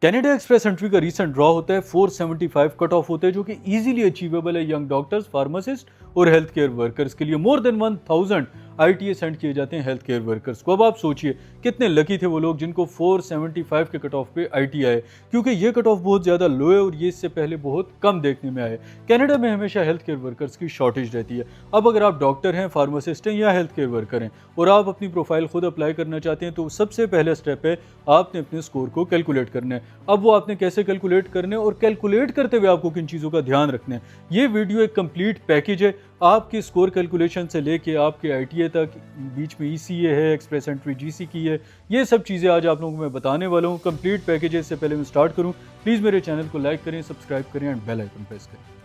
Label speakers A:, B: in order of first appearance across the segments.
A: Canada express entry का recent draw होता है 475 कट ऑफ होता है जो कि इजीली अचीवेबल है यंग डॉक्टर्स, फार्मासिस्ट और हेल्थ केयर वर्कर्स के लिए। मोर देन 1000 आईटीए सेंड किए जाते हैं हेल्थ केयर वर्कर्स को। अब आप सोचिए कितने लकी थे वो लोग जिनको 475 के कट ऑफ पे आईटी आए, क्योंकि ये कट ऑफ बहुत ज़्यादा लो है और ये इससे पहले बहुत कम देखने में आए। कनाडा में हमेशा हेल्थ केयर वर्कर्स की शॉर्टेज रहती है। अब अगर आप डॉक्टर हैं, फार्मासिस्ट हैं या हेल्थ केयर वर्कर हैं और आप अपनी प्रोफाइल खुद अप्लाई करना चाहते हैं, तो सबसे पहला स्टेप है आपने अपने स्कोर को कैलकुलेट करना है। अब वो आपने कैसे कैलकुलेट करने और कैलकुलेट करते हुए आपको किन चीज़ों का ध्यान रखना है, ये वीडियो एक कंप्लीट पैकेज है। आपकी स्कोर कैलकुलेशन से लेके आपके आईटीए तक, बीच में ईसीए है, एक्सप्रेस एंट्री जीसी की है, ये सब चीज़ें आज आप लोगों को मैं बताने वाला हूँ। कंप्लीट पैकेज है। इससे पहले मैं स्टार्ट करूँ, प्लीज़ मेरे चैनल को लाइक करें, सब्सक्राइब करें एंड बेल आइकन प्रेस करें।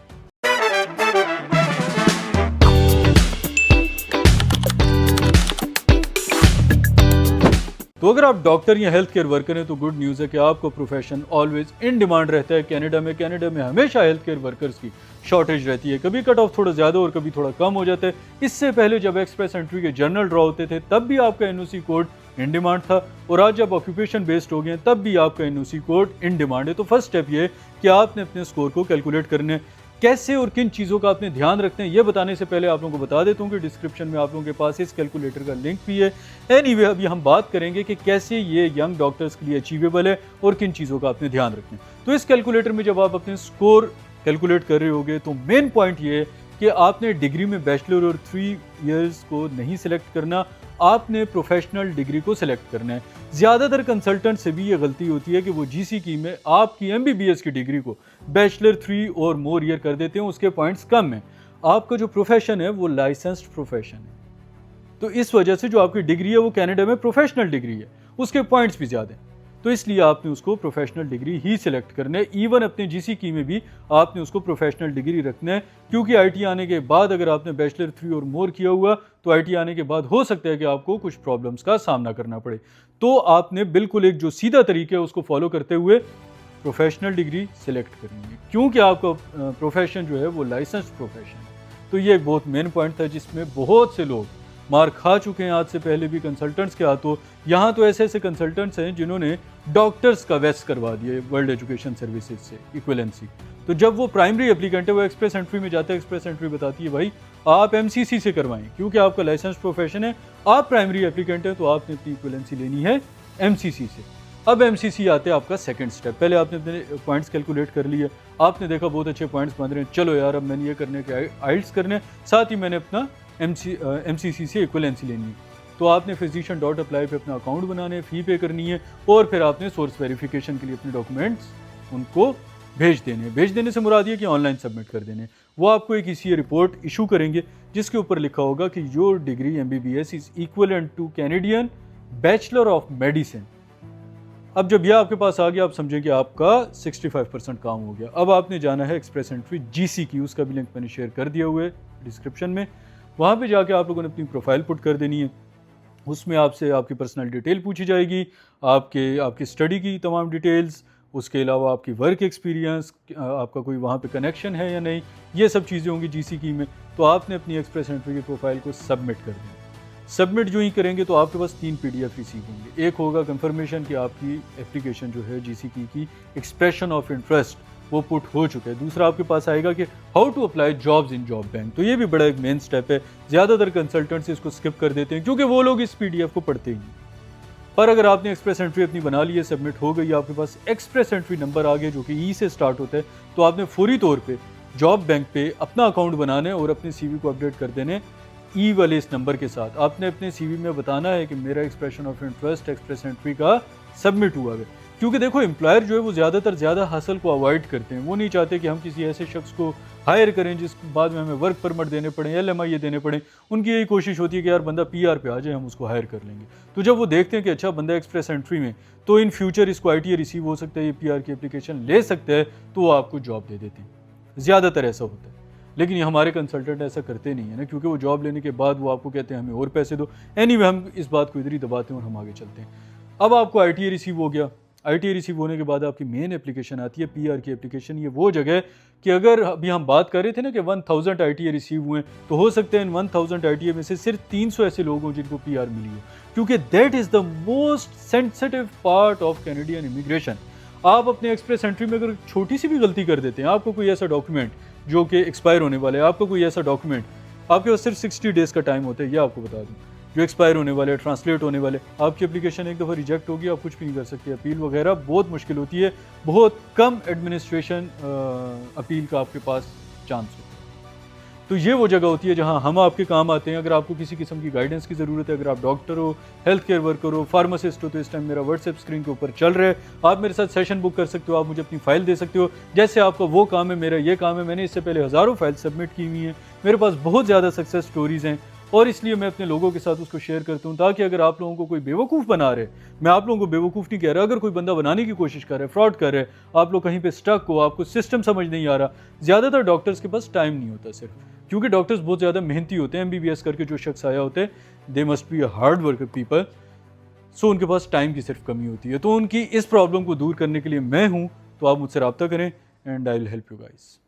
A: तो अगर आप डॉक्टर या हेल्थ केयर वर्कर हैं तो गुड न्यूज़ है कि आपको प्रोफेशन ऑलवेज इन डिमांड रहता है। कनाडा में हमेशा हेल्थ केयर वर्कर्स की शॉर्टेज रहती है। कभी कट ऑफ थोड़ा ज़्यादा और कभी थोड़ा कम हो जाता है। इससे पहले जब एक्सप्रेस एंट्री के जर्नल ड्रॉ होते थे तब भी आपका एनओसी कोड इन डिमांड था, और आज जब ऑक्यूपेशन बेस्ड हो गए तब भी आपका एनओसी कोड इन डिमांड है। तो फर्स्ट स्टेप ये है कि आपने अपने स्कोर को कैलकुलेट करना है। कैसे और किन चीज़ों का आपने ध्यान रखते हैं ये बताने से पहले आप लोगों को बता देता हूँ कि डिस्क्रिप्शन में आप लोगों के पास इस कैलकुलेटर का लिंक भी है। एनीवे, अभी हम बात करेंगे कि कैसे ये यंग डॉक्टर्स के लिए अचीवेबल है और किन चीज़ों का आपने ध्यान रखना है। तो इस कैलकुलेटर में जब आप अपने स्कोर कैलकुलेट कर रहे होगे तो मेन पॉइंट ये है कि आपने डिग्री में बैचलर और 3 इयर्स को नहीं सिलेक्ट करना, आपने प्रोफेशनल डिग्री को सिलेक्ट करना है। ज़्यादातर कंसल्टेंट से भी ये गलती होती है कि वो जीसीकी में आपकी एमबीबीएस की डिग्री को बैचलर 3 और मोर ईयर कर देते हैं, उसके पॉइंट्स कम हैं। आपका जो प्रोफेशन है वो लाइसेंस्ड प्रोफेशन है, तो इस वजह से जो आपकी डिग्री है वो कनाडा में प्रोफेशनल डिग्री है, उसके पॉइंट्स भी ज़्यादा हैं। तो इसलिए आपने उसको प्रोफेशनल डिग्री ही सिलेक्ट करना है। इवन अपने जीसीकी में भी आपने उसको प्रोफेशनल डिग्री रखना है, क्योंकि आईटी आने के बाद अगर आपने बैचलर 3 और मोर किया हुआ तो आईटी आने के बाद हो सकता है कि आपको कुछ प्रॉब्लम्स का सामना करना पड़े। तो आपने बिल्कुल एक जो सीधा तरीका है उसको फॉलो करते हुए प्रोफेशनल डिग्री सिलेक्ट करनी है, क्योंकि आपका प्रोफेशन जो है वो लाइसेंस्ड प्रोफेशन है। तो ये एक बहुत मेन पॉइंट था जिसमें बहुत से लोग मार खा चुके हैं आज से पहले भी कंसल्टेंट्स के हाथों। यहाँ तो ऐसे ऐसे कंसल्टेंट्स हैं जिन्होंने डॉक्टर्स का वेस्ट करवा दिया वर्ल्ड एजुकेशन सर्विसेज से इक्विवेलेंसी। तो जब वो प्राइमरी एप्लीकेंट है वो एक्सप्रेस एंट्री में जाता है, एक्सप्रेस एंट्री बताती है भाई आप एमसीसी से करवाएं, क्योंकि आपका लाइसेंस प्रोफेशन है, आप प्राइमरी एप्लीकेंट है तो आपने अपनी इक्विवेलेंसी लेनी है एमसीसी से। अब एमसीसी आते हैं आपका सेकंड स्टेप। पहले आपने अपने पॉइंट्स कैलकुलेट कर लिए, आपने देखा बहुत अच्छे पॉइंट्स बन रहे हैं, चलो यार अब मैंने ये करने के आइल्स करने, साथ ही मैंने अपना एमसीसी से इक्विवेलेंसी लेनी है। तो आपने physician.apply पे अपना अकाउंट बनाने, फ़ी पे करनी है और फिर आपने सोर्स वेरिफिकेशन के लिए अपने डॉक्यूमेंट्स उनको भेज देने। भेज देने से मुराद ये कि ऑनलाइन सबमिट कर देने। वो आपको एक ईसीए रिपोर्ट इशू करेंगे जिसके ऊपर लिखा होगा कि your degree MBBS is equivalent two Canadian bachelor of medicine. अब जब यह आपके पास आ गया, आप समझें कि आपका 65% काम हो गया। अब आपने जाना है एक्सप्रेस एंट्री जीसी की, उसका भी लिंक मैंने शेयर कर दिया हुआ है डिस्क्रिप्शन में। वहाँ पे जाके आप लोगों ने अपनी प्रोफाइल पुट कर देनी है। उसमें आपसे आपकी पर्सनल डिटेल पूछी जाएगी, आपकी स्टडी की तमाम डिटेल्स, उसके अलावा आपकी वर्क एक्सपीरियंस, आपका कोई वहाँ पे कनेक्शन है या नहीं, ये सब चीज़ें होंगी जीसीकी में। तो आपने अपनी एक्सप्रेस एंट्री की प्रोफाइल को सबमिट कर देना। सबमिट जो ही करेंगे तो आपके पास 3 PDF रिसीव होंगे। एक होगा कंफर्मेशन कि आपकी एप्लीकेशन जो है जीसीकी की एक्सप्रेशन ऑफ इंटरेस्ट वो पुट हो चुका है। दूसरा आपके पास आएगा कि how to apply jobs in job bank. तो ये भी बड़ा एक मेन स्टेप है। ज़्यादातर कंसल्टेंट्स इसको स्किप कर देते हैं क्योंकि वो लोग इस PDF को पढ़ते ही नहीं। पर अगर आपने एक्सप्रेस एंट्री अपनी बना ली है, सबमिट हो गई, आपके पास एक्सप्रेस एंट्री नंबर आ गया जो कि ई से स्टार्ट होता है, तो आपने फौरी तौर पर जॉब बैंक पे अपना अकाउंट बनाना है और अपने CV को अपडेट कर देने ई वाले इस नंबर के साथ। आपने अपने CV में बताना है कि मेरा expression of interest express entry का सबमिट हुआ है। क्योंकि देखो एम्प्लॉयर जो है वो ज़्यादातर ज़्यादा हासिल को अवॉइड करते हैं। वो नहीं चाहते कि हम किसी ऐसे शख्स को हायर करें जिस बाद में हमें वर्क परमिट देने पड़े, LMI देने पड़े। उनकी यही कोशिश होती है कि यार बंदा PR पे आ जाए, हम उसको हायर कर लेंगे। तो जब वो देखते हैं कि अच्छा बंदा एक्सप्रेस एंट्री में, तो इन फ्यूचर इसको ITA रिसीव हो सकता है, ये PR की एप्लीकेशन ले सकता है, तो वो आपको जॉब दे देते हैं। ज़्यादातर ऐसा होता है। लेकिन ये हमारे कंसल्टेंट ऐसा करते नहीं है ना, क्योंकि वो जॉब लेने के बाद वो आपको कहते हैं हमें और पैसे दो। एनीवे, हम इस बात को इधर ही दबाते हैं और हम आगे चलते हैं। अब आपको ITA रिसीव हो गया। ITA रिसीव होने के बाद आपकी मेन एप्लीकेशन आती है PR की एप्लीकेशन। ये वो जगह कि अगर अभी हम बात कर रहे थे ना कि 1000 ITA रिसीव हुए, तो हो सकते हैं इन 1000 ITA में से सिर्फ 300 ऐसे लोग हों जिनको PR मिली हो, क्योंकि that is the most sensitive part of Canadian immigration. आप अपने एक्सप्रेस एंट्री में अगर छोटी सी भी गलती कर देते हैं, आपको कोई ऐसा डॉक्यूमेंट जो कि एक्सपायर होने वाला है, आपको कोई ऐसा डॉक्यूमेंट आपके पास सिर्फ 60 डेज़ का टाइम होता है, ये आपको बता दूँ, जो एक्सपायर होने वाले, ट्रांसलेट होने वाले, आपकी एप्लीकेशन एक दफ़ा रिजेक्ट होगी, आप कुछ भी नहीं कर सकते। अपील वगैरह बहुत मुश्किल होती है, बहुत कम एडमिनिस्ट्रेशन अपील का आपके पास चांस होता है। तो ये वो जगह होती है जहाँ हम आपके काम आते हैं। अगर आपको किसी किस्म की गाइडेंस की ज़रूरत है, अगर आप डॉक्टर हो, हेल्थ केयर वर्कर हो, फार्मासिस्ट हो, तो इस टाइम मेरा व्हाट्सएप स्क्रीन के ऊपर चल रहा है। आप मेरे साथ सेशन बुक कर सकते हो, आप मुझे अपनी फ़ाइल दे सकते हो। जैसे आपका वो काम है, मेरा ये काम है। मैंने इससे पहले हज़ारों फाइल सबमिट की हुई हैं, मेरे पास बहुत ज़्यादा सक्सेस स्टोरीज़ हैं और इसलिए मैं अपने लोगों के साथ उसको शेयर करता हूँ, ताकि अगर आप लोगों को कोई बेवकूफ़ बना रहे, मैं आप लोगों को बेवकूफ़ नहीं कह रहा, अगर कोई बंदा बनाने की कोशिश कर रहा है, फ्रॉड कर रहा है, आप लोग कहीं पे स्टक हो, आपको सिस्टम समझ नहीं आ रहा। ज़्यादातर डॉक्टर्स के पास टाइम नहीं होता सिर्फ, क्योंकि डॉक्टर्स बहुत ज़्यादा मेहनती होते हैं। एमबीबीएस करके जो शख्स आया होते हैं, they must be a hard worker people, so उनके पास टाइम की सिर्फ कमी होती है। तो उनकी इस प्रॉब्लम को दूर करने के लिए मैं हूँ, तो आप मुझसे रब्ता करें and I will help you guys.